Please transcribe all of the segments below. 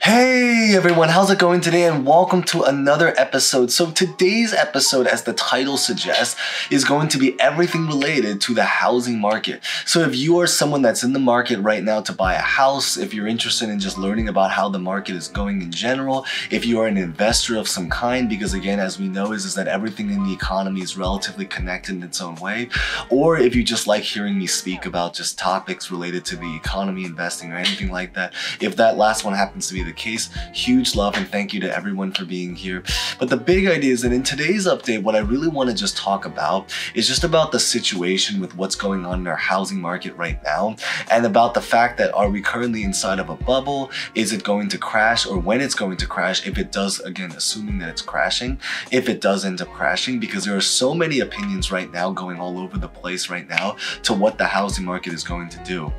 Hey everyone, how's it going today, and welcome to another episode. So today's episode, as the title suggests, is going to be everything related to the housing market. So if you are someone that's in the market right now to buy a house, if you're interested in just learning about how the market is going in general, if you are an investor of some kind, because again, as we know, is that everything in the economy is relatively connected in its own way, or if you just like hearing me speak about just topics related to the economy, investing, or anything like that, if that last one happens to be the case, huge love and thank you to everyone for being here. But the big idea is that in today's update, what I really want to just talk about is just about the situation with what's going on in our housing market right now, and about the fact that are we currently inside of a bubble? Is it going to crash, or when it's going to crash? If it does, again, assuming that it's crashing, if it does end up crashing, because there are so many opinions right now going all over the place right now to what the housing market is going to do.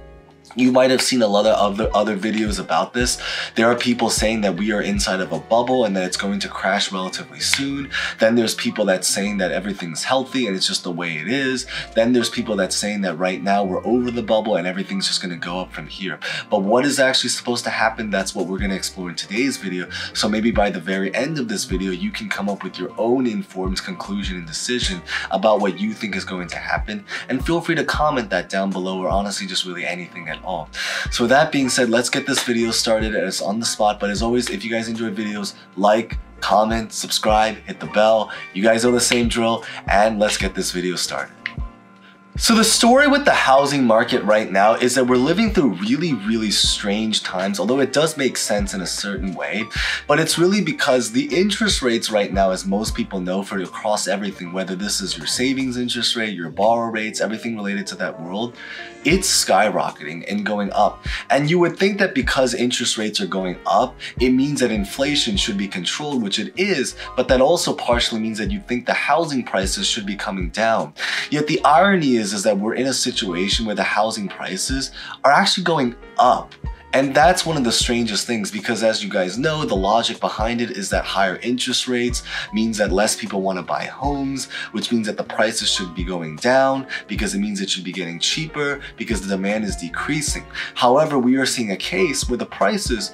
You might have seen a lot of other videos about this. There are people saying that we are inside of a bubble and that it's going to crash relatively soon. Then there's people that's saying that everything's healthy and it's just the way it is. Then there's people that's saying that right now we're over the bubble and everything's just going to go up from here. But what is actually supposed to happen? That's what we're going to explore in today's video. So maybe by the very end of this video, you can come up with your own informed conclusion and decision about what you think is going to happen. And feel free to comment that down below, or honestly just really anything at all. So with that being said, let's get this video started. It's on the spot, but as always, if you guys enjoy videos, like, comment, subscribe, hit the bell. You guys know the same drill, and let's get this video started. So the story with the housing market right now is that we're living through really strange times, although it does make sense in a certain way. But it's really because the interest rates right now, as most people know, for across everything, whether this is your savings interest rate, your borrow rates, everything related to that world, it's skyrocketing and going up. And you would think that because interest rates are going up, it means that inflation should be controlled, which it is, but that also partially means that you think the housing prices should be coming down. Yet the irony is that we're in a situation where the housing prices are actually going up. And that's one of the strangest things, because as you guys know, the logic behind it is that higher interest rates means that less people want to buy homes, which means that the prices should be going down, because it means it should be getting cheaper, because the demand is decreasing. However, we are seeing a case where the prices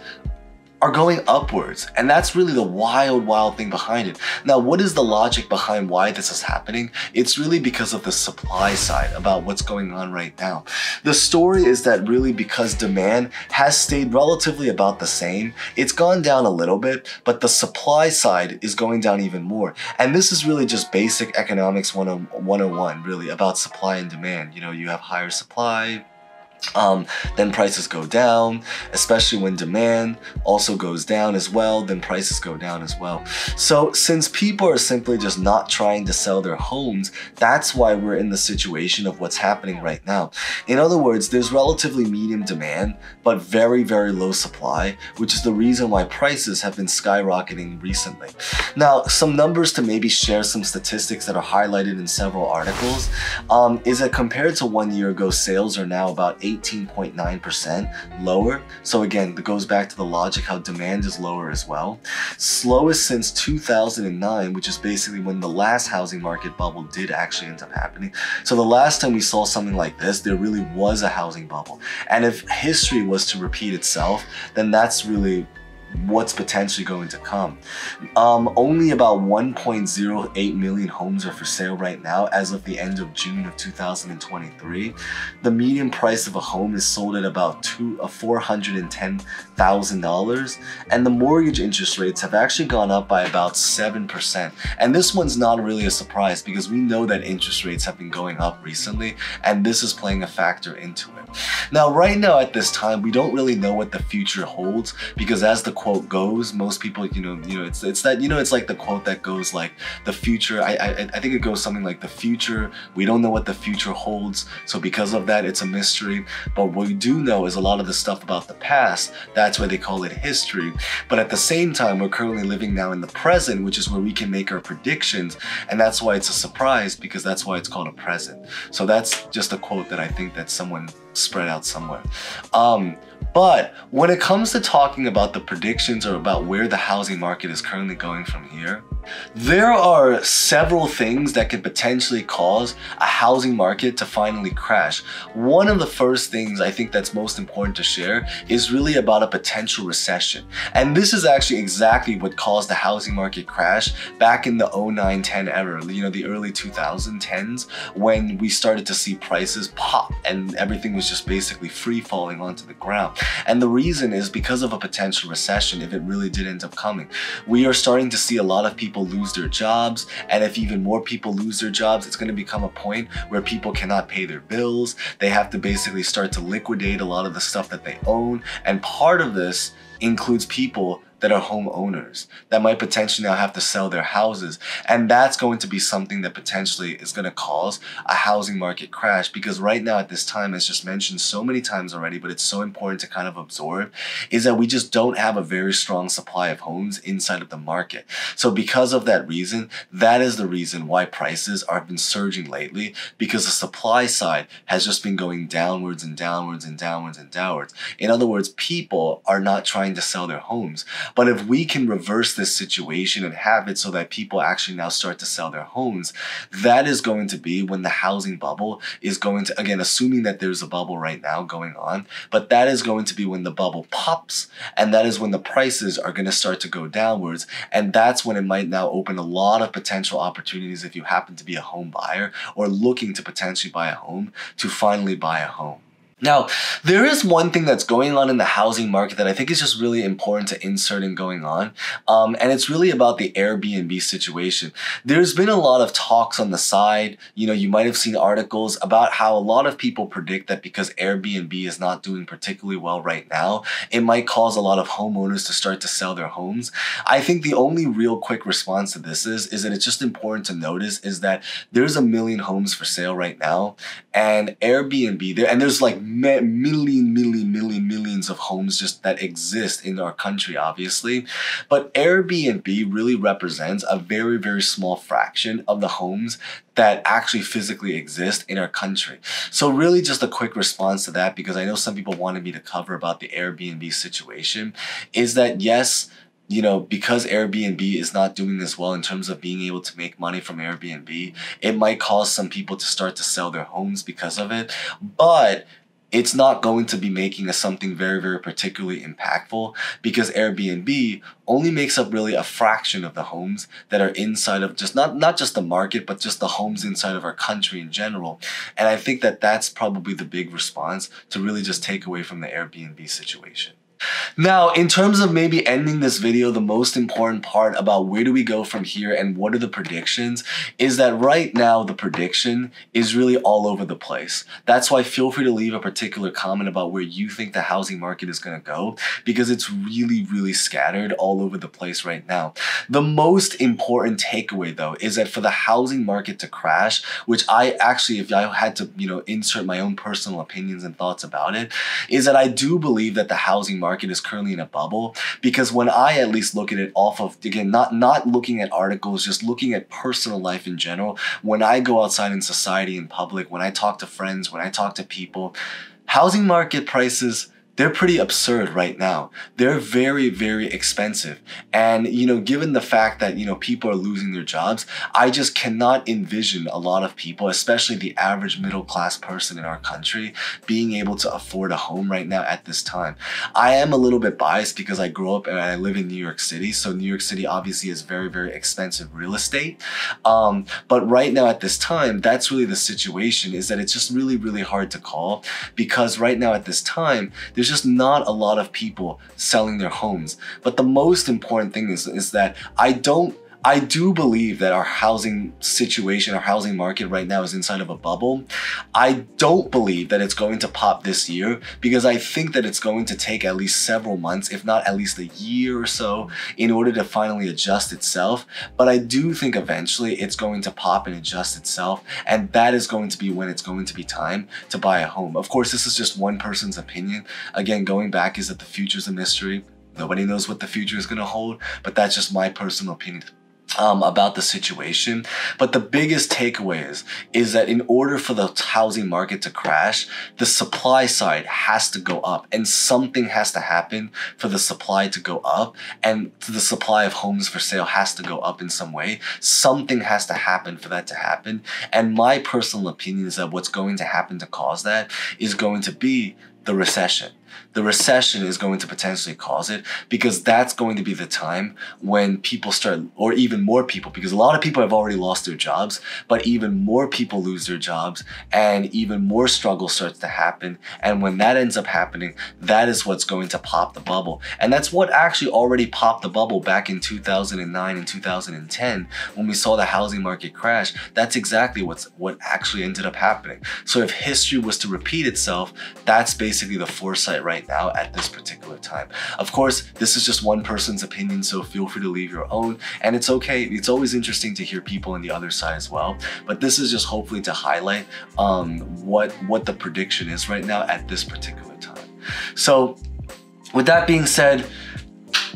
are going upwards, and that's really the wild thing behind it. Now, what is the logic behind why this is happening? It's really because of the supply side, about what's going on right now. The story is that really because demand has stayed relatively about the same, it's gone down a little bit, but the supply side is going down even more. And this is really just basic economics 101, really, about supply and demand. You know, you have higher supply, then prices go down, especially when demand also goes down as well, then prices go down as well. So since people are simply just not trying to sell their homes, that's why we're in the situation of what's happening right now. In other words, there's relatively medium demand, but very low supply, which is the reason why prices have been skyrocketing recently. Now, some numbers to maybe share some statistics that are highlighted in several articles, is that compared to 1 year ago, sales are now about 18.9% lower. So again, it goes back to the logic how demand is lower as well. Slowest since 2009, which is basically when the last housing market bubble did actually end up happening. So the last time we saw something like this, there really was a housing bubble. And if history was to repeat itself, then that's really what's potentially going to come. Only about 1.08 million homes are for sale right now as of the end of June of 2023. The median price of a home is sold at about $410,000, and the mortgage interest rates have actually gone up by about 7%. And this one's not really a surprise, because we know that interest rates have been going up recently, and this is playing a factor into it. Now, right now at this time, we don't really know what the future holds, because as the quote goes, most people, it's that, it's like the quote that goes like, the future, I think it goes something like, the future, we don't know what the future holds, so because of that, it's a mystery. But what we do know is a lot of the stuff about the past, that's why they call it history. But at the same time, we're currently living now in the present, which is where we can make our predictions, and that's why it's a surprise, because that's why it's called a present. So that's just a quote that I think that someone spread out somewhere. But when it comes to talking about the predictions or about where the housing market is currently going from here, There are several things that could potentially cause a housing market to finally crash. One of the first things I think that's most important to share is really about a potential recession. And this is actually exactly what caused the housing market crash back in the 09-10 era, the early 2010s, when we started to see prices pop and everything was just basically free falling onto the ground. And the reason is because of a potential recession, if it really did end up coming. We are starting to see a lot of people lose their jobs, and if even more people lose their jobs, it's going to become a point where people cannot pay their bills. They have to basically start to liquidate a lot of the stuff that they own, and part of this includes people that are homeowners that might potentially now have to sell their houses. And that's going to be something that potentially is going to cause a housing market crash, because right now at this time, as just mentioned so many times already, but it's so important to kind of absorb, is that we just don't have a very strong supply of homes inside of the market. So because of that reason, that is the reason why prices have been surging lately, because the supply side has just been going downwards and downwards and downwards and downwards. In other words, people are not trying to sell their homes. But if we can reverse this situation and have it so that people actually now start to sell their homes, that is going to be when the housing bubble is going to, again, assuming that there's a bubble right now going on, but that is going to be when the bubble pops, and that is when the prices are going to start to go downwards, and that's when it might now open a lot of potential opportunities if you happen to be a home buyer or looking to potentially buy a home, to finally buy a home. Now, there is one thing that's going on in the housing market that I think is just really important to insert in going on, and it's really about the Airbnb situation. There's been a lot of talks on the side. You might have seen articles about how a lot of people predict that because Airbnb is not doing particularly well right now, it might cause a lot of homeowners to start to sell their homes. I think the only real quick response to this is that it's just important to notice is that there's 1 million homes for sale right now, and Airbnb, there's like millions of homes just that exist in our country, obviously. But Airbnb really represents a very, very small fraction of the homes that actually physically exist in our country. So really just a quick response to that, because I know some people wanted me to cover about the Airbnb situation, is that yes, because Airbnb is not doing this well in terms of being able to make money from Airbnb, it might cause some people to start to sell their homes because of it. But it's not going to be making us something very, very particularly impactful, because Airbnb only makes up really a fraction of the homes that are inside of just not just the market, but just the homes inside of our country in general. And I think that that's probably the big response to really just take away from the Airbnb situation. Now, in terms of maybe ending this video, the most important part about where do we go from here and what are the predictions is that right now the prediction is really all over the place. That's why feel free to leave a particular comment about where you think the housing market is going to go, because it's really, really scattered all over the place right now. The most important takeaway though is that for the housing market to crash, which I actually, if I had to, insert my own personal opinions and thoughts about it, is that I do believe that the housing market is currently in a bubble, because when I at least look at it off of, again, not looking at articles, just looking at personal life in general, when I go outside in society, in public, when I talk to friends, when I talk to people, housing market prices, they're pretty absurd right now. They're very, very expensive. And, given the fact that, people are losing their jobs, I just cannot envision a lot of people, especially the average middle class person in our country, being able to afford a home right now at this time. I am a little bit biased because I grew up and I live in New York City. So New York City obviously is very, very expensive real estate. But right now at this time, that's really the situation, is that it's just really, really hard to call, because right now at this time, there's just not a lot of people selling their homes. But the most important thing is that I do believe that our housing situation, our housing market right now is inside of a bubble. I don't believe that it's going to pop this year, because I think that it's going to take at least several months, if not at least a year or so, in order to finally adjust itself. But I do think eventually it's going to pop and adjust itself, and that is going to be when it's going to be time to buy a home. Of course, this is just one person's opinion. Again, going back is that the future's a mystery. Nobody knows what the future is going to hold, but that's just my personal opinion about the situation. But the biggest takeaway is that in order for the housing market to crash, the supply side has to go up, and something has to happen for the supply to go up, and the supply of homes for sale has to go up in some way. Something has to happen for that to happen. And my personal opinion is that what's going to happen to cause that is going to be the recession. The recession is going to potentially cause it, because that's going to be the time when people start, or even more people, because a lot of people have already lost their jobs, but even more people lose their jobs and even more struggle starts to happen. And when that ends up happening, that is what's going to pop the bubble. And that's what actually already popped the bubble back in 2009 and 2010 when we saw the housing market crash. That's exactly what actually ended up happening. So if history was to repeat itself, that's basically the foresight right now at this particular time. Of course, this is just one person's opinion, so feel free to leave your own, and it's okay. It's always interesting to hear people on the other side as well, but this is just hopefully to highlight what the prediction is right now at this particular time. So with that being said,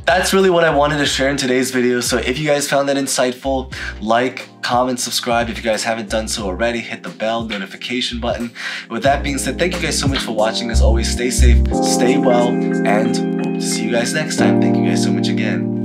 that's really what I wanted to share in today's video. So if you guys found that insightful, like, comment, subscribe. If you guys haven't done so already, hit the bell notification button. With that being said, thank you guys so much for watching. As always, stay safe, stay well, and hope to see you guys next time. Thank you guys so much again.